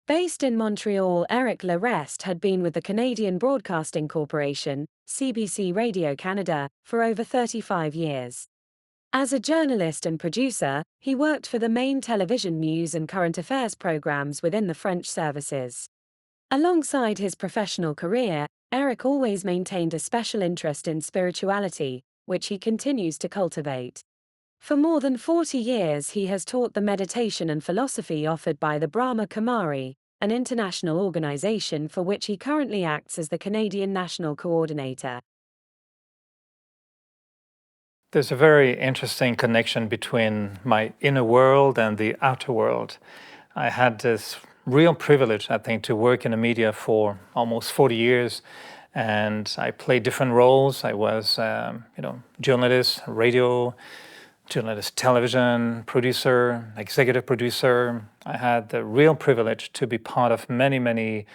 Based in Montreal, Eric Larest had been with the Canadian Broadcasting Corporation, CBC Radio Canada, for over 35 years. As a journalist and producer, he worked for the main television news and current affairs programs within the French services. Alongside his professional career, Eric always maintained a special interest in spirituality, which he continues to cultivate. For more than 40 years he has taught the meditation and philosophy offered by the Brahma Kumari, an international organization for which he currently acts as the Canadian National Coordinator. There's a very interesting connection between my inner world and the outer world. I had this real privilege, I think, to work in the media for almost 40 years, and I played different roles. I was, journalist, radio, journalist, television, producer, executive producer. I had the real privilege to be part of many, many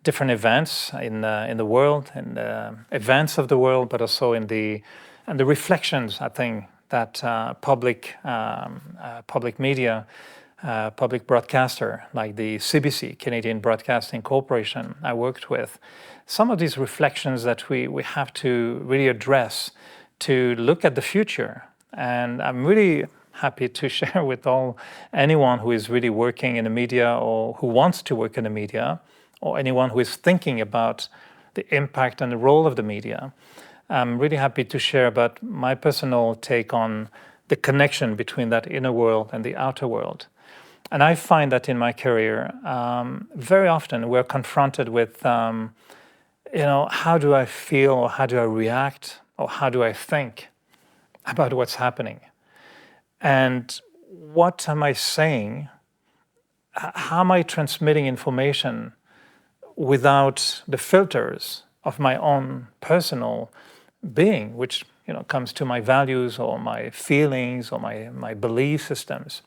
different events in the world, in the events of the world, but also in the reflections, I think, that public media, public broadcaster like the CBC, Canadian Broadcasting Corporation, I worked with. Some of these reflections that we have to really address to look at the future. And I'm really happy to share with anyone who is really working in the media or who wants to work in the media, or anyone who is thinking about the impact and the role of the media. I'm really happy to share about my personal take on the connection between that inner world and the outer world. And I find that in my career, very often we're confronted with, how do I feel, or how do I react, or how do I think about what's happening? And what am I saying? How am I transmitting information without the filters of my own personal being, which comes to my values or my feelings or my belief systems?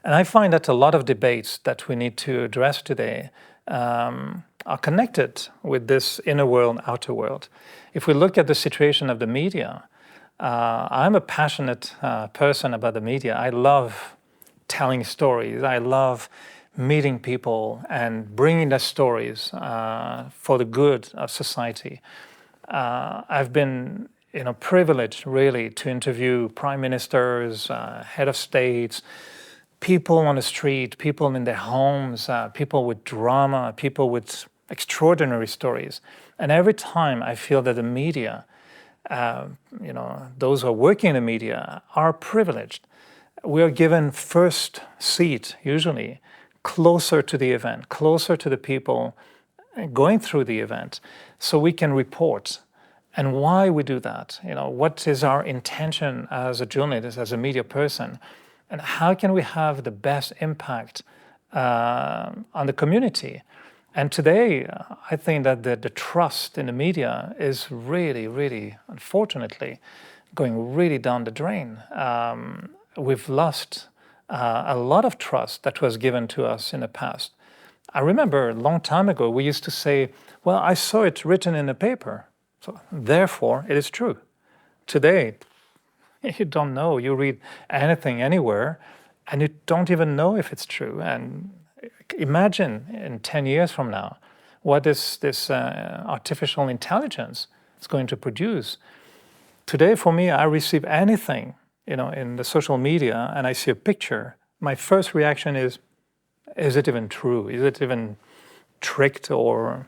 And I find that a lot of debates that we need to address today are connected with this inner world, outer world. If we look at the situation of the media, I'm a passionate person about the media. I love telling stories. I love meeting people and bringing their stories for the good of society. I've been privileged really to interview prime ministers, head of states, people on the street, people in their homes, people with drama, people with extraordinary stories. And every time I feel that the media, those who are working in the media are privileged. We are given first seat, usually, closer to the event, closer to the people going through the event, so we can report. And why we do that? What is our intention as a journalist, as a media person? And how can we have the best impact on the community? And today, I think that the trust in the media is really, really, unfortunately, going really down the drain. We've lost a lot of trust that was given to us in the past. I remember a long time ago, we used to say, well, I saw it written in the paper, so therefore it is true. Today, you don't know. You read anything anywhere, and you don't even know if it's true. And imagine in 10 years from now, what is this artificial intelligence is going to produce. Today, for me, I receive anything, in the social media, and I see a picture. My first reaction is it even true? Is it even tricked, or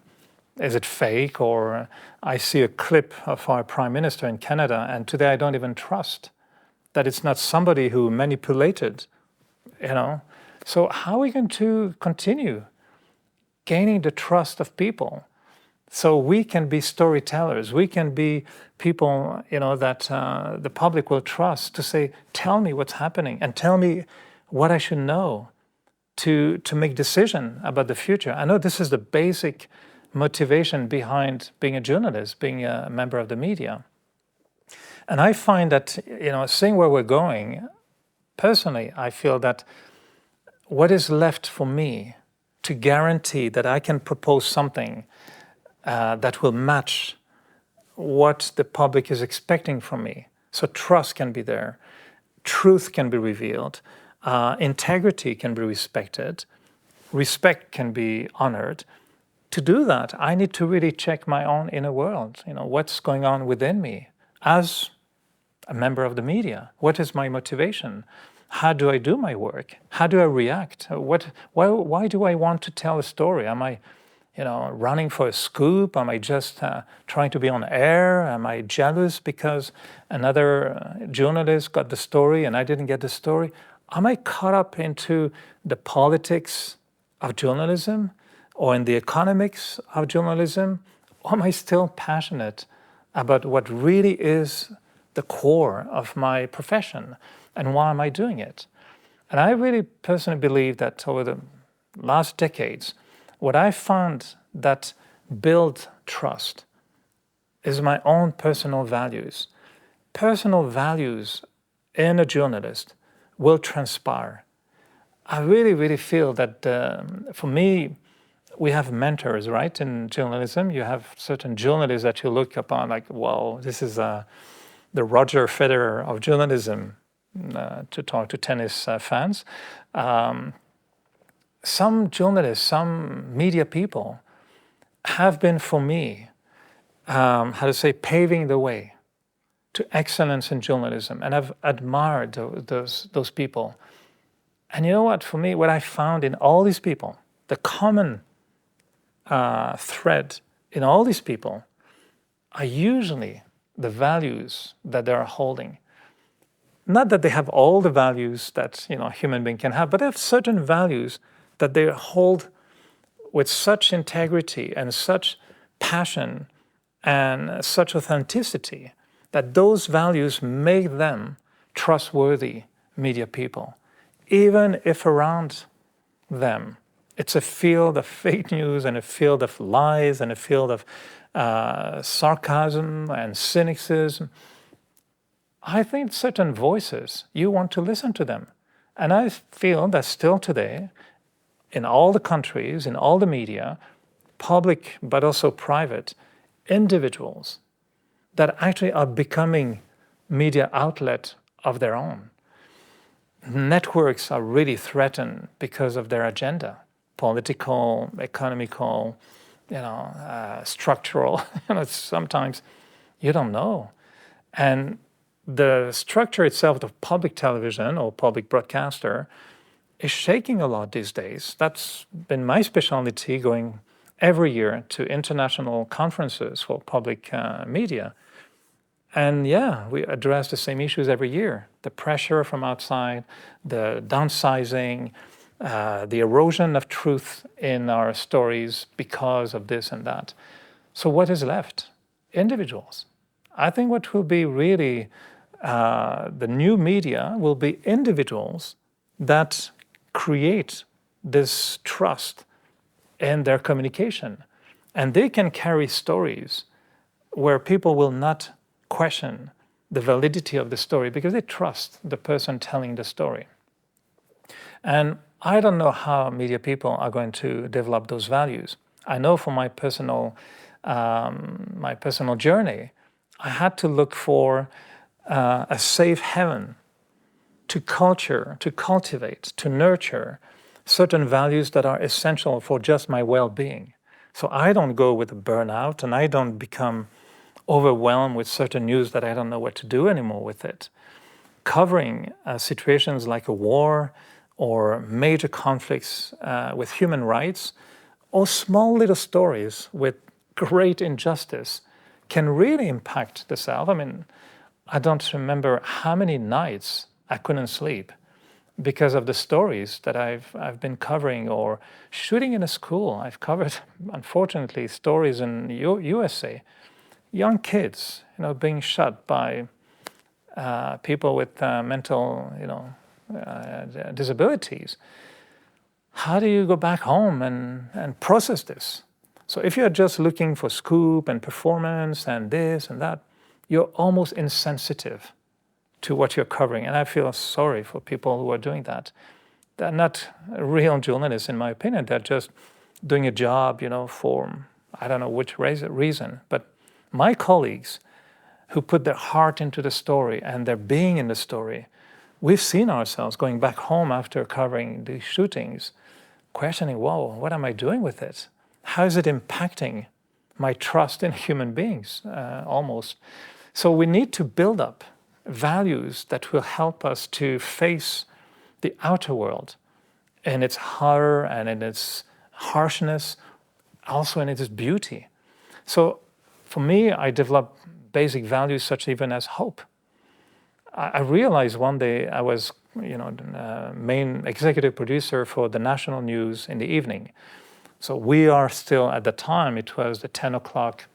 is it fake? Or I see a clip of our Prime Minister in Canada, and today I don't even trust that it's not somebody who manipulated, So how are we going to continue gaining the trust of people so we can be storytellers? We can be people, that the public will trust to say, tell me what's happening and tell me what I should know to make decision about the future. I know this is the basic motivation behind being a journalist, being a member of the media. And I find that, seeing where we're going, personally, I feel that what is left for me to guarantee that I can propose something that will match what the public is expecting from me. So trust can be there, truth can be revealed, integrity can be respected, respect can be honored, to do that, I need to really check my own inner world. What's going on within me as a member of the media? What is my motivation? How do I do my work? How do I react? Why do I want to tell a story? Am I, running for a scoop? Am I just trying to be on air? Am I jealous because another journalist got the story and I didn't get the story? Am I caught up into the politics of journalism or in the economics of journalism? Or am I still passionate about what really is the core of my profession and why am I doing it? And I really personally believe that over the last decades, what I found that build trust is my own personal values. Personal values in a journalist will transpire. I really, really feel that for me, we have mentors, right? In journalism, you have certain journalists that you look upon like, wow, this is the Roger Federer of journalism, to talk to tennis fans. Some journalists, some media people have been for me, paving the way to excellence in journalism. And I've admired those people. And you know what, for me, what I found in all these people, the common thread in all these people are usually the values that they are holding. Not that they have all the values that a human being can have, but they have certain values that they hold with such integrity and such passion and such authenticity that those values make them trustworthy media people, even if around them it's a field of fake news and a field of lies and a field of sarcasm and cynicism. I think certain voices, you want to listen to them. And I feel that still today, in all the countries, in all the media, public but also private, individuals that actually are becoming media outlet of their own. Networks are really threatened because of their agenda, political, economical, structural. Sometimes you don't know. And the structure itself of public television or public broadcaster is shaking a lot these days. That's been my specialty, going every year to international conferences for public media. And yeah, we address the same issues every year. The pressure from outside, the downsizing, the erosion of truth in our stories because of this and that. So what is left? Individuals. I think what will be really the new media will be individuals that create this trust in their communication. And they can carry stories where people will not question the validity of the story because they trust the person telling the story. And I don't know how media people are going to develop those values. I know from my personal journey, I had to look for a safe haven to cultivate, to nurture certain values that are essential for just my well-being. So I don't go with a burnout and I don't become overwhelmed with certain news that I don't know what to do anymore with it. Covering situations like a war or major conflicts with human rights or small little stories with great injustice can really impact the self. I mean, I don't remember how many nights I couldn't sleep because of the stories that I've been covering or shooting in a school. I've covered, unfortunately, stories in USA. Young kids, being shot by people with mental, disabilities. How do you go back home and process this? So if you're just looking for scoop and performance and this and that, you're almost insensitive to what you're covering. And I feel sorry for people who are doing that. They're not real journalists, in my opinion. They're just doing a job, for I don't know which reason. But my colleagues who put their heart into the story and their being in the story, we've seen ourselves going back home after covering these shootings, questioning, whoa, what am I doing with it? How is it impacting my trust in human beings, almost? So we need to build up values that will help us to face the outer world in its horror and in its harshness, also in its beauty. So for me, I developed basic values such even as hope. I realized one day I was, main executive producer for the national news in the evening. So we are still, at the time, it was the 10 o'clock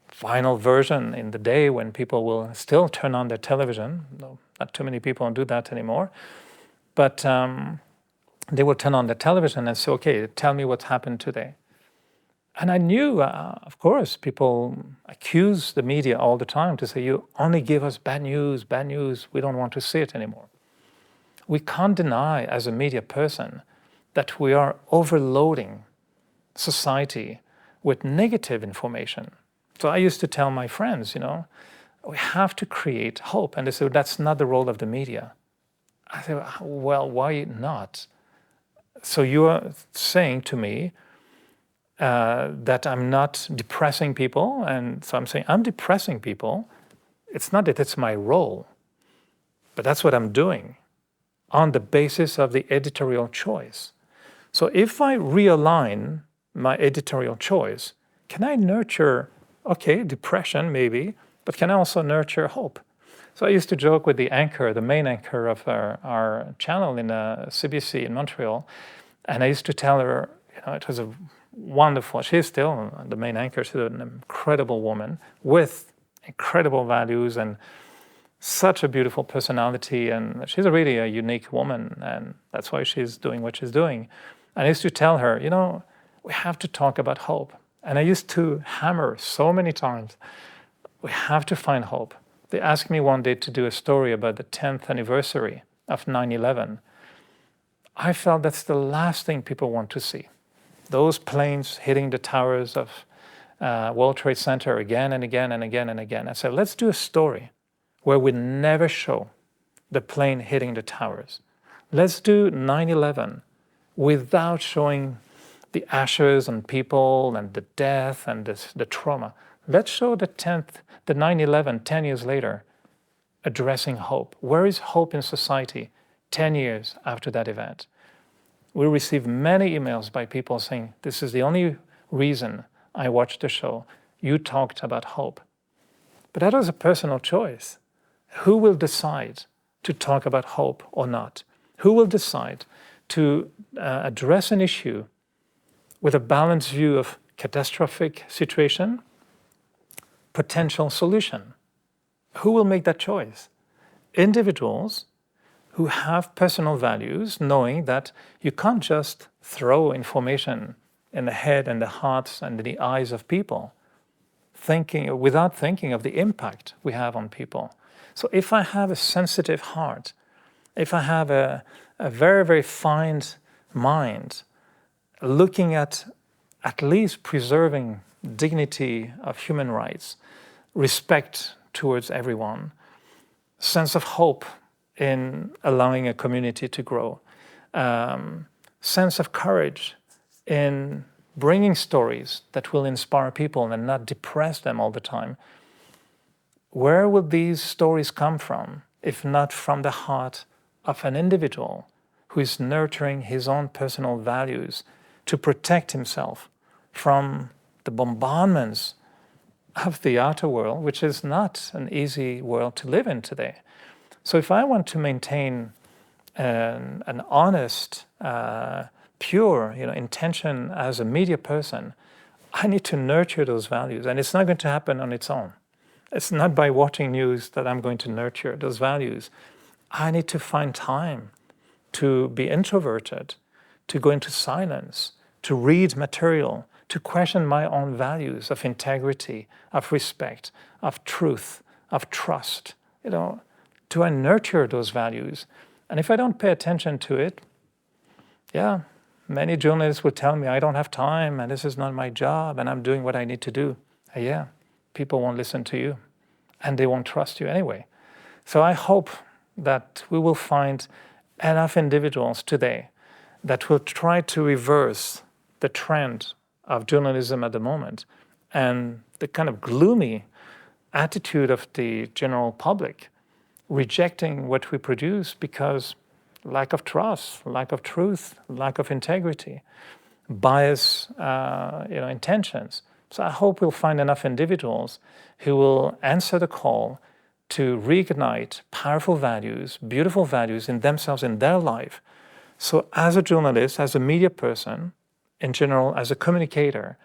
final version in the day when people will still turn on their television. No, not too many people do that anymore. But they will turn on the television and say, okay, tell me what's happened today. And I knew, of course, people accuse the media all the time to say, you only give us bad news, we don't want to see it anymore. We can't deny as a media person that we are overloading society with negative information. So I used to tell my friends, we have to create hope. And they said, that's not the role of the media. I said, well, why not? So you are saying to me that I'm not depressing people. And so I'm saying I'm depressing people. It's not that it's my role, but that's what I'm doing on the basis of the editorial choice. So if I realign my editorial choice, can I nurture, depression maybe, but can I also nurture hope? So I used to joke with the main anchor of our channel in CBC in Montreal, and I used to tell her, it was a wonderful, she's still the main anchor, she's an incredible woman with incredible values and such a beautiful personality, and she's really a unique woman, and that's why she's doing what she's doing. And I used to tell her, we have to talk about hope. And I used to hammer so many times, we have to find hope. They asked me one day to do a story about the 10th anniversary of 9/11. I felt that's the last thing people want to see. Those planes hitting the towers of World Trade Center again and again and again and again. I said, let's do a story where we never show the plane hitting the towers. Let's do 9/11 without showing the ashes on people and the death and the trauma. Let's show the 9/11 10 years later, addressing hope. Where is hope in society 10 years after that event? We receive many emails by people saying, this is the only reason I watched the show. You talked about hope. But that was a personal choice. Who will decide to talk about hope or not? Who will decide to address an issue with a balanced view of catastrophic situation, potential solution? Who will make that choice? Individuals who have personal values, knowing that you can't just throw information in the head and the hearts and the eyes of people, without thinking of the impact we have on people. So if I have a sensitive heart, if I have a very, very fine mind, looking at least preserving dignity of human rights, respect towards everyone, sense of hope in allowing a community to grow, sense of courage in bringing stories that will inspire people and not depress them all the time. Where will these stories come from, if not from the heart of an individual who is nurturing his own personal values to protect himself from the bombardments of the outer world, which is not an easy world to live in today. So if I want to maintain an honest, pure intention as a media person, I need to nurture those values. And it's not going to happen on its own. It's not by watching news that I'm going to nurture those values. I need to find time to be introverted, to go into silence, to read material, to question my own values of integrity, of respect, of truth, of trust. Do I nurture those values? And if I don't pay attention to it, many journalists will tell me I don't have time and this is not my job and I'm doing what I need to do. People won't listen to you and they won't trust you anyway. So I hope that we will find enough individuals today that will try to reverse the trend of journalism at the moment and the kind of gloomy attitude of the general public, rejecting what we produce because lack of trust, lack of truth, lack of integrity, bias, intentions. So I hope we'll find enough individuals who will answer the call to reignite powerful values, beautiful values in themselves, in their life. So as a journalist, as a media person, in general, as a communicator,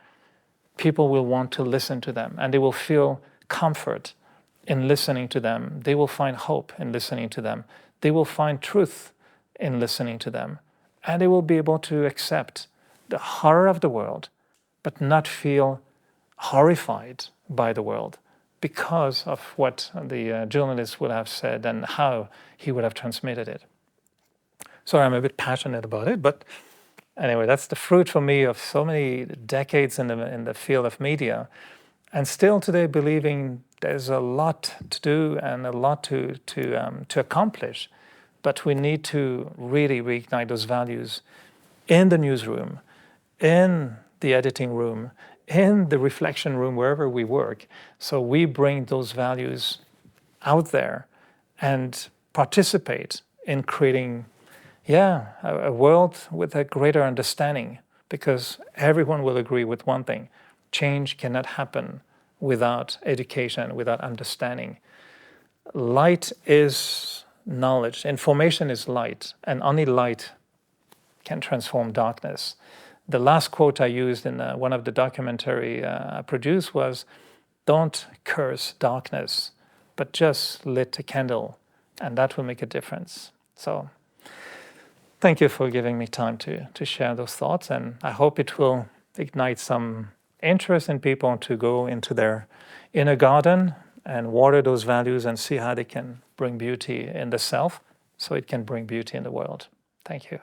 people will want to listen to them and they will feel comfort in listening to them. They will find hope in listening to them. They will find truth in listening to them. And they will be able to accept the horror of the world, but not feel horrified by the world because of what the journalist would have said and how he would have transmitted it. Sorry, I'm a bit passionate about it, but anyway, that's the fruit for me of so many decades in the field of media, and still today believing there's a lot to do and a lot to accomplish, but we need to really reignite those values in the newsroom, in the editing room, in the reflection room, wherever we work. So we bring those values out there and participate in creating a world with a greater understanding, because everyone will agree with one thing: change cannot happen without education, without understanding. Light is knowledge, information is light, and only light can transform darkness. The last quote I used in one of the documentary I produced was, "Don't curse darkness, but just lit a candle, and that will make a difference." So thank you for giving me time to share those thoughts, and I hope it will ignite some interest in people to go into their inner garden and water those values and see how they can bring beauty in the self so it can bring beauty in the world. Thank you.